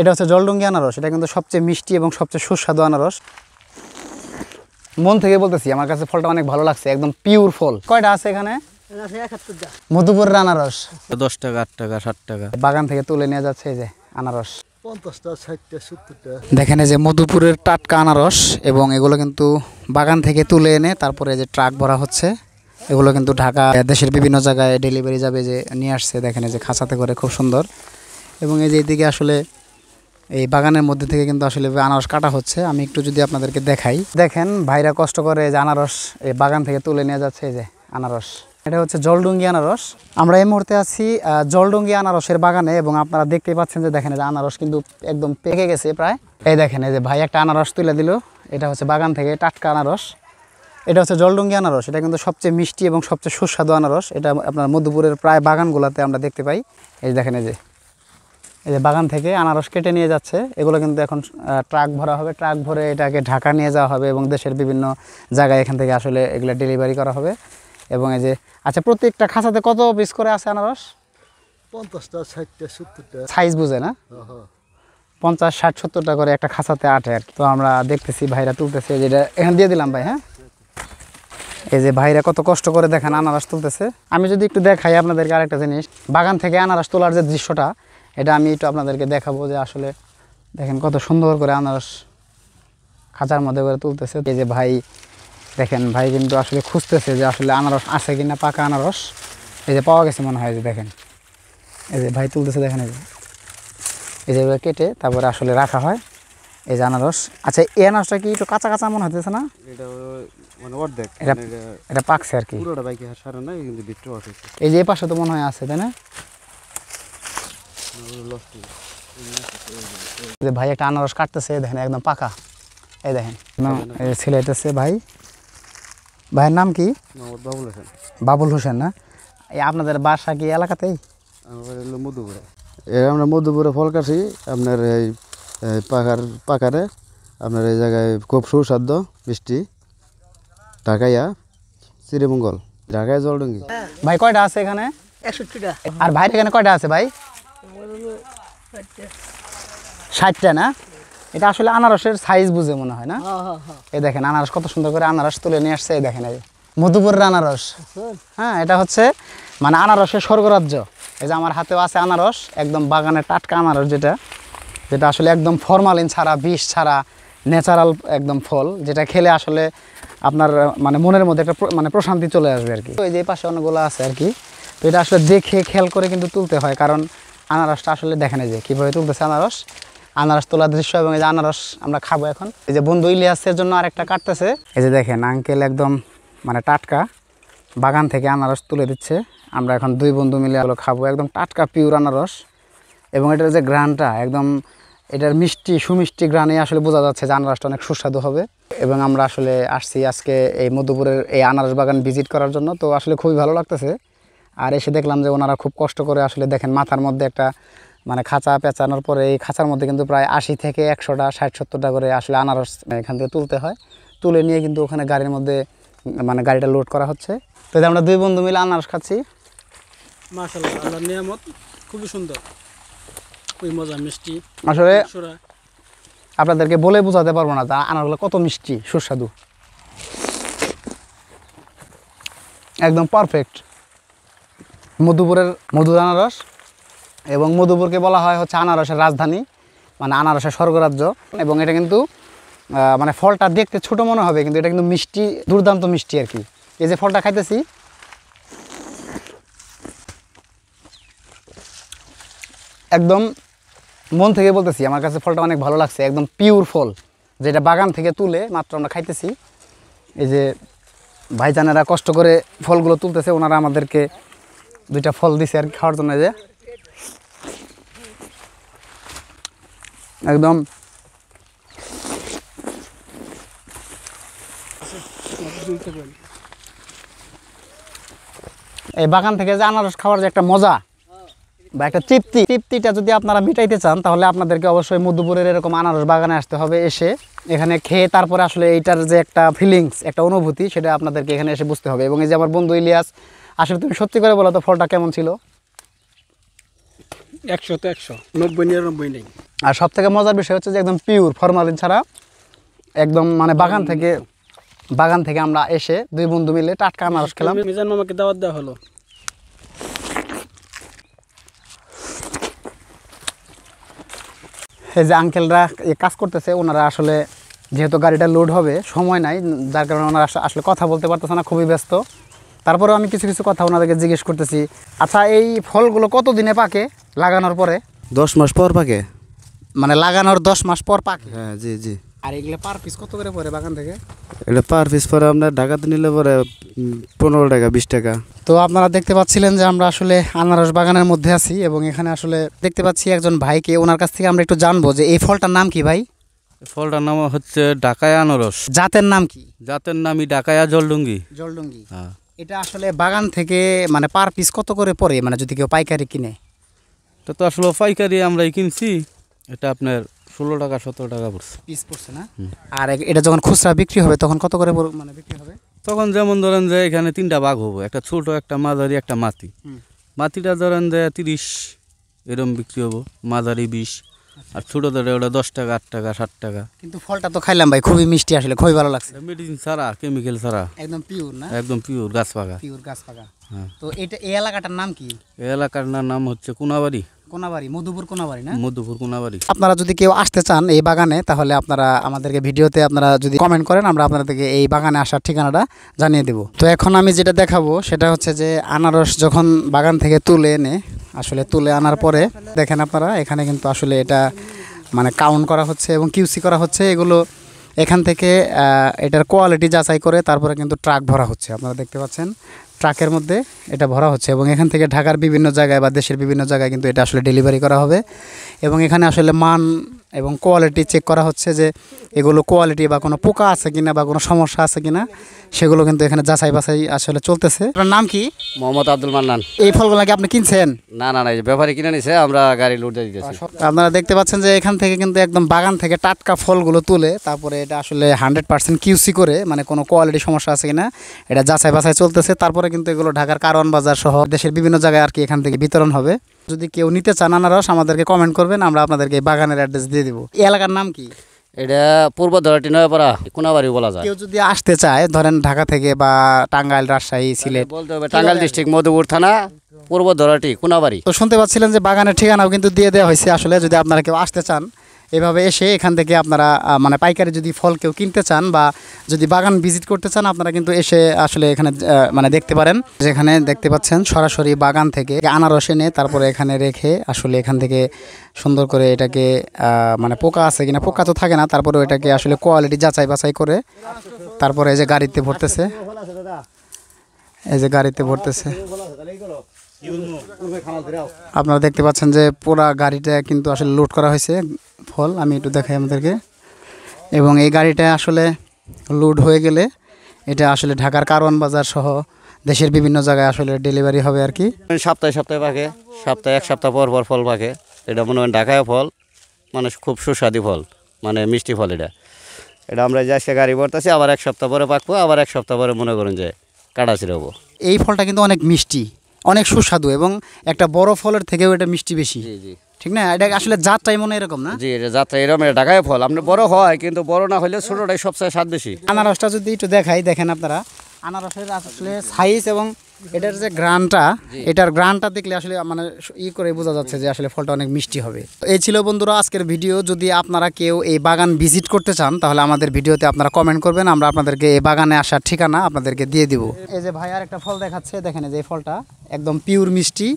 এটা হচ্ছে জলডুঙ্গি আনারস। এটা কিন্তু সবচেয়ে মিষ্টি এবং সবচেয়ে সুস্বাদু আনারস। মন থেকে বলতেছি, আমার কাছে ফলটা অনেক ভালো লাগছে, একদম পিওর ফল। কয়টা আছে এখানে? মধুপুরের আনারস 10 টাকা, 8 টাকা, 60 টাকা। বাগান থেকে তুলে নিয়ে যাচ্ছে এই যে আনারস। 50টা, 60টা, 70টা। দেখেন এই যে মধুপুরের টাটকা আনারস, এবং এগুলো কিন্তু বাগান থেকে তুলে এনে তারপরে যে ট্রাক ভরা হচ্ছে, এগুলো কিন্তু ঢাকা দেশের বিভিন্ন জায়গায় ডেলিভারি যাবে, যে নিয়ে আসছে। দেখেন এই যে খাঁচাতে করে, খুব সুন্দর। এবং এই যে এদিকে আসলে এই বাগানের মধ্যে থেকে কিন্তু আসলে আনারস কাটা হচ্ছে। আমি একটু যদি আপনাদেরকে দেখাই, দেখেন ভাইরা কষ্ট করে যে আনারস এই বাগান থেকে তুলে নিয়ে যাচ্ছে। এই যে আনারস, এটা হচ্ছে জলডুঙ্গি আনারস। আমরা এই মুহূর্তে আছি জলডুঙ্গি আনারসের বাগানে, এবং আপনারা দেখতেই পাচ্ছেন যে দেখেন যে আনারস কিন্তু একদম পেকে গেছে প্রায়। এই দেখেন এই যে ভাই একটা আনারস তুলে দিল, এটা হচ্ছে বাগান থেকে টাটকা আনারস। এটা হচ্ছে জলডুঙ্গি আনারস। এটা কিন্তু সবচেয়ে মিষ্টি এবং সবচেয়ে সুস্বাদু আনারস। এটা আপনার মধুপুরের প্রায় বাগানগুলোতে আমরা দেখতে পাই। এই দেখেন এই যে বাগান থেকে আনারস কেটে নিয়ে যাচ্ছে। এগুলো কিন্তু এখন ট্রাক ভরা হবে, ট্রাক ভরে এটাকে ঢাকা নিয়ে যাওয়া হবে, এবং দেশের বিভিন্ন জায়গায় এখান থেকে আসলে এগুলো ডেলিভারি করা হবে। এবং এই যে আচ্ছা, প্রত্যেকটা খাঁচাতে কত পিস করে আছে আনারস? 50টা, 60টা, 70টা। সাইজ বুঝে না? 50, 60, 70টা করে একটা খাঁচাতে আটে আর কি। তো আমরা দেখতেছি ভাইরা তুলতেছে, যেটা এখানে দিয়ে দিলাম ভাই। হ্যাঁ, এই যে ভাইরা কত কষ্ট করে দেখেন আনারস তুলতেছে। আমি যদি একটু দেখাই আপনাদেরকে আরেকটা জিনিস, বাগান থেকে আনারস তোলার যে দৃশ্যটা, এটা আমি একটু আপনাদেরকে দেখাবো। যে আসলে দেখেন কত সুন্দর করে আনারস খাঁচার মধ্যে করে তুলতেছে। এই যে ভাই দেখেন, ভাই কিন্তু আসলে খুঁজতেছে যে আসলে আনারস আছে কিনা, পাকা আনারস। এই যে পাওয়া গেছে মনে হয়। যে দেখেন এই যে ভাই তুলতেছে, দেখেন এই যে কেটে তারপরে আসলে রাখা হয় এই যে আনারস। আচ্ছা, এই আনারসটা কি একটু কাঁচা কাঁচা মনে হতেছে না? এটা মানে অর্ধেক, এটা পাকছে আর কি, পুরোটা বাইকে সারা না, কিন্তু ভিতরে আছে। এই যে এই পাশে তো মনে হয় আছে, তাই না? যে ভাই একটা আনারস কাটতেছে, দেখেন একদম পাকা। এই দেখেন ছিলাইতেছে ভাই। ভাইয়ের নাম কি? বাবুল হোসেন। বাবুল হোসেন না? এই আপনাদের বাসা কি এলাকাতেই? আমার হলো মধুপুরে। আমরা মধুপুরে ফল কাছি আপনার এই পাকারে আপনার এই জায়গায় খুব সুস্বাদু মিষ্টি। ঢাকাইয়া শ্রীমঙ্গল, ঢাকায় জলডুঙ্গি। ভাই কয়টা আছে এখানে? 61টা। আর ভাইয়ের এখানে কয়টা আছে ভাই? 60টা না? এটা আসলে আনারসের সাইজ বুঝে মনে হয় না? এই দেখেন আনারস কত সুন্দর করে আনারস তুলে নিয়ে আসছে। এই দেখেন এই মধুপুরের আনারস। হ্যাঁ, এটা হচ্ছে মানে আনারসের স্বর্গরাজ্য। এই যে আমার হাতেও আছে আনারস, একদম বাগানের টাটকা আনারস, যেটা আসলে একদম ফরমালিন ছাড়া, বিষ ছাড়া, ন্যাচারাল একদম ফল, যেটা খেলে আসলে আপনার মানে মনের মধ্যে একটা মানে প্রশান্তি চলে আসবে আর কি। তো এই যে পাশে অনেকগুলো আছে আর কি। তো এটা আসলে দেখে খেয়াল করে কিন্তু তুলতে হয়, কারণ আনারসটা আসলে দেখেন এই যে কীভাবে তুলতেছে আনারস তোলার দৃশ্য। এবং এই যে আনারস আমরা খাবো এখন। এই যে বন্ধু ইলিয়াসের জন্য আরেকটা কাটতেছে। এই যে দেখেন আঙ্কেল একদম মানে টাটকা বাগান থেকে আনারস তুলে দিচ্ছে। আমরা এখন দুই বন্ধু মিলে এগুলো খাবো, একদম টাটকা পিওর আনারস। এবং এটার যে গ্রানটা একদম, এটার মিষ্টি সুমিষ্টি গ্রানে আসলে বোঝা যাচ্ছে যে আনারসটা অনেক সুস্বাদু হবে। এবং আমরা আসলে আসছি আজকে এই মধুপুরের এই আনারস বাগান ভিজিট করার জন্য। তো আসলে খুবই ভালো লাগতেছে। আর এসে দেখলাম যে ওনারা খুব কষ্ট করে আসলে দেখেন মাথার মধ্যে একটা মানে খাঁচা পেঁচানোর পরে এই খাঁচার মধ্যে কিন্তু প্রায় 80 থেকে 100টা, 60-70টা করে আসলে আনারস এখান থেকে তুলতে হয়। তুলে নিয়ে কিন্তু ওখানে গাড়ির মধ্যে মানে গাড়িটা লোড করা হচ্ছে। তো আমরা দুই বন্ধু মিলে আনারস খাচ্ছি। মাশাআল্লাহ, আল্লাহর নিয়ামত, খুবই সুন্দর, খুবই মজা, মিষ্টি। আসলে আপনাদেরকে বলে বোঝাতে পারবো না তা আনারসগুলো কত মিষ্টি সুস্বাদু, একদম পারফেক্ট। মধুপুরের মধুর আনারস, এবং মধুপুরকে বলা হয় হচ্ছে আনারসের রাজধানী, মানে আনারসের স্বর্গরাজ্য। এবং এটা কিন্তু মানে ফলটা দেখতে ছোট মনে হবে, কিন্তু এটা কিন্তু মিষ্টি, দুর্দান্ত মিষ্টি আর কি। এই যে ফলটা খাইতেছি, একদম মন থেকে বলতেছি, আমার কাছে ফলটা অনেক ভালো লাগছে, একদম পিওর ফল, যেটা বাগান থেকে তুলে মাত্র আমরা খাইতেছি। এই যে ভাইজানেরা কষ্ট করে ফলগুলো তুলতেছে, ওনারা আমাদেরকে দুইটা ফল দিছে আর কি খাওয়ার জন্য। যে একদম এই বাগান থেকে যে আনারস খাওয়ার যে একটা মজা বা একটা তৃপ্তিটা যদি আপনারা মিটাইতে চান, তাহলে আপনাদেরকে অবশ্যই মধুপুরের এরকম আনারস বাগানে আসতে হবে। এসে এখানে খেয়ে তারপরে আসলে এইটার যে একটা ফিলিংস, একটা অনুভূতি, সেটা আপনাদেরকে এখানে এসে বুঝতে হবে। এবং এই যে আমার বন্ধু ইলিয়াস, আসলে তুমি সত্যি করে বলো তো ফলটা কেমন ছিল? 100 তো 100, 90-99 নেই। আর সব থেকে মজার বিষয় হচ্ছে যে একদম পিওর ফরমালিন ছাড়া, একদম মানে বাগান থেকে আমরা এসে 2 বন্ধু মিলে টাটকা আনারস খেলাম। মিজান মামাকে দাওয়াত দেওয়া হলো। এই যে আঙ্কেলরা এই কাজ করতেছে, ওনারা আসলে যেহেতু গাড়িটা লোড হবে সময় নাই, যার কারণে ওনারা আসলে কথা বলতে পারতেছে না, খুবই ব্যস্ত। তারপরেও আমি কিছু কিছু কথা ওনাদেরকে জিজ্ঞেস করতেছি। আচ্ছা, এই ফলগুলো কত দিনে পাকে লাগানোর পরে? 10 মাস পর পাকে। মানে লাগানোর 10 মাস পর পাকে। হ্যাঁ, জি জি। আর এগুলো পার পিস কত করে পড়ে বাগান থেকে? এটা পার পিস পরে আপনার ঢাকাতে নিলে পরে 15 টাকা 20 টাকা। তো আপনারা দেখতে পাচ্ছিলেন যে আমরা আসলে আনারস বাগানের মধ্যে আছি, এবং এখানে আসলে দেখতে পাচ্ছি একজন ভাইকে। ওনার কাছ থেকে আমরা একটু জানবো যে এই ফলটার নাম কি ভাই? ফলটার নাম হচ্ছে ডাকায়া আনারস। জাতের নাম কি? জাতের নামই ডাকায়া জলডুঙ্গি। জলডুঙ্গি। হ্যাঁ, এটা আসলে বাগান থেকে মানে পার পিস কত করে পড়ে, মানে যদি কেউ পাইকারি কিনে? এটা তো আসলে পাইকারি আমরাই কিনছি। এটা আপনার 16 টাকা 17 টাকা পড়ছে। পিস পড়ছে না? আর এটা যখন খুচরা বিক্রি হবে তখন কত করে মানে বিক্রি হবে? তখন যেমন ধরেন যে এখানে 3টা ভাগ হবো, একটা ছোট, একটা মাঝারি, একটা মাটি। মাটিটা ধরেন যে 30 এরম বিক্রি হবো, মাঝারি 20, আর ছোট ধরে ওটা 10 টাকা 8 টাকা 60 টাকা। কিন্তু ফলটা তো খাইলাম ভাই, খুবই মিষ্টি, আসলে খুবই ভালো লাগছে। মেডিসিন ছাড়া, কেমিক্যাল ছাড়া, একদম পিওর না? একদম পিওর গাছ পাকা। পিওর গাছ পাকা। হ্যাঁ। তো এই এলাকাটার নাম কি? এই এলাকার নাম হচ্ছে কোনাবাড়ি, কোনাবাড়ি, মধুপুর কোনাবাড়ি না? মধ্যপুর কোনাবাড়ি। আপনারা যদি কেউ আসতে চান এই বাগানে, তাহলে আপনারা আমাদেরকে ভিডিওতে আপনারা যদি কমেন্ট করেন, আমরা আপনাদেরকে এই বাগানে আসার ঠিকানাটা জানিয়ে দেব। তো এখন আমি যেটা দেখাবো সেটা হচ্ছে যে আনারস যখন বাগান থেকে তুলে এনে, আসলে তুলে আনার পরে দেখেন আপনারা এখানে কিন্তু আসলে এটা মানে কাউন্ট করা হচ্ছে এবং কিউসি করা হচ্ছে। এগুলো এখান থেকে এটার কোয়ালিটি যাচাই করে তারপরে কিন্তু ট্রাক ভরা হচ্ছে। আপনারা দেখতে পাচ্ছেন ট্রাকের মধ্যে এটা ভরা হচ্ছে, এবং এখান থেকে ঢাকার বিভিন্ন জায়গায় বা দেশের বিভিন্ন জায়গায় কিন্তু এটা আসলে ডেলিভারি করা হবে। এবং এখানে আসলে মান এবং কোয়ালিটি চেক করা হচ্ছে যে এগুলো কোয়ালিটি বা কোনো পোকা আছে কিনা বা কোনো সমস্যা আছে কিনা, সেগুলো কিন্তু এখানে যাচাই বাছাই আসলে চলতেছে। আপনার নাম কি? মোহাম্মদ আব্দুল মান্নান। এই ফলগুলো কি আপনি কিনছেন? না, ব্যাপারী কিনে নিছে, আমরা গাড়ি লোড দিয়ে দিতেছি। আপনারা দেখতে পাচ্ছেন যে এখান থেকে কিন্তু একদম বাগান থেকে টাটকা ফলগুলো তুলে তারপরে এটা আসলে 100% কিউসি করে, মানে কোনো কোয়ালিটি সমস্যা আছে কিনা এটা যাচাই বাছাই চলতেছে। তারপরে কিন্তু এগুলো ঢাকার কারওয়ান বাজার সহ দেশের বিভিন্ন জায়গায় আর কি এখান থেকে বিতরণ হবে। যদি কেউ নিতে চান আনারস, আমাদেরকে কমেন্ট করবেন, আমরা আপনাদেরকে এই বাগানের অ্যাড্রেস দিয়ে দেবো। এই এলাকার নাম কি? এটা পূর্ব ধরাটি নয়াপাড়া কোনাবাড়ি বলা যায়। কেউ যদি আসতে চায় ধরেন ঢাকা থেকে বা টাঙ্গাইল, রাজশাহী, সিলেট, বলতে হবে টাঙ্গাইল ডিস্ট্রিক্ট মধুপুর থানা পূর্ব ধরাটি কোনাবাড়ি। তো শুনতে পাচ্ছিলেন যে বাগানের ঠিকানাও কিন্তু দিয়ে দেওয়া হয়েছে। আসলে যদি আপনারা কেউ আসতে চান এভাবে এসে এখান থেকে আপনারা মানে পাইকারি যদি ফল কেউ কিনতে চান বা যদি বাগান ভিজিট করতে চান, আপনারা কিন্তু এসে আসলে এখানে মানে দেখতে পারেন। যেখানে দেখতে পাচ্ছেন সরাসরি বাগান থেকে আনারস এনে তারপরে এখানে রেখে আসলে এখান থেকে সুন্দর করে এটাকে মানে পোকা আছে কিনা, পোকা তো থাকে না, তারপরে এটাকে আসলে কোয়ালিটি যাচাই বাছাই করে তারপরে এই যে গাড়িতে ভরতেছে, এই যে গাড়িতে ভরতেছে। আপনারা দেখতে পাচ্ছেন যে পুরা গাড়িটা কিন্তু আসলে লোড করা হয়েছে ফল। আমি একটু দেখাই আমাদেরকে। এবং এই গাড়িটা আসলে লোড হয়ে গেলে এটা আসলে ঢাকার কারওয়ান বাজার সহ দেশের বিভিন্ন জায়গায় আসলে ডেলিভারি হবে আর কি। সপ্তাহে পাকে, সপ্তাহে 1 সপ্তাহ পর পর ফল পাকে। এটা মনে হয় ঢাকায় ফল, মানে খুব সুস্বাদু ফল, মানে মিষ্টি ফল। এটা আমরা যে আজকে গাড়ি ভরতেছি, আবার 1 সপ্তাহ পরে পাকবো, আবার 1 সপ্তাহ পরে মনে করেন যে কাটা ছিড়বো। এই ফলটা কিন্তু অনেক মিষ্টি, অনেক সুস্বাদু, এবং একটা বড় ফলের থেকেও এটা মিষ্টি বেশি। জি জি ঠিক না? এটা আসলে জাতটাই মনে এরকম না? জি, এটা যাত্রা এরকম। এটা ঢাকায় ফল, আপনার বড় হয় কিন্তু বড় না হলে ছোটটাই সবচেয়ে স্বাদ বেশি। আনারসটা যদি একটু দেখাই, দেখেন আপনারা আনারসের আসলে সাইজ এবং এটার যে গ্রানটা, এটার গ্রানটা দেখলে আসলে মানে করে বোঝা যাচ্ছে যে আসলে ফলটা অনেক মিষ্টি হবে। তো এই ছিল বন্ধুরা আজকের ভিডিও। যদি আপনারা কেউ এই বাগান ভিজিট করতে চান তাহলে আমাদের ভিডিওতে আপনারা কমেন্ট করবেন, আমরা আপনাদেরকে এই বাগানে আসার ঠিকানা আপনাদেরকে দিয়ে দিব। এই যে ভাই আর একটা ফল দেখাচ্ছে, দেখেন এই যে এই ফলটা একদম পিওর মিষ্টি।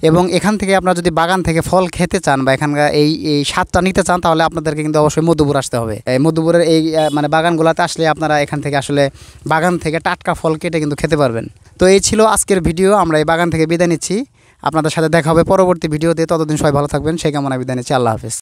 এবং এখান থেকে আপনারা যদি বাগান থেকে ফল খেতে চান বা এখানকার এই স্বাদটা নিতে চান, তাহলে আপনাদেরকে কিন্তু অবশ্যই মধুপুর আসতে হবে। এই মধুপুরের এই মানে বাগানগুলোতে আসলে আপনারা এখান থেকে আসলে বাগান থেকে টাটকা ফল কেটে কিন্তু খেতে পারবেন। তো এই ছিল আজকের ভিডিও। আমরা এই বাগান থেকে বিদায় নিচ্ছি। আপনাদের সাথে দেখা হবে পরবর্তী ভিডিওতে। ততদিন সবাই ভালো থাকবেন, সেই কামনায় বিদায় নিচ্ছি। আল্লাহ হাফেজ।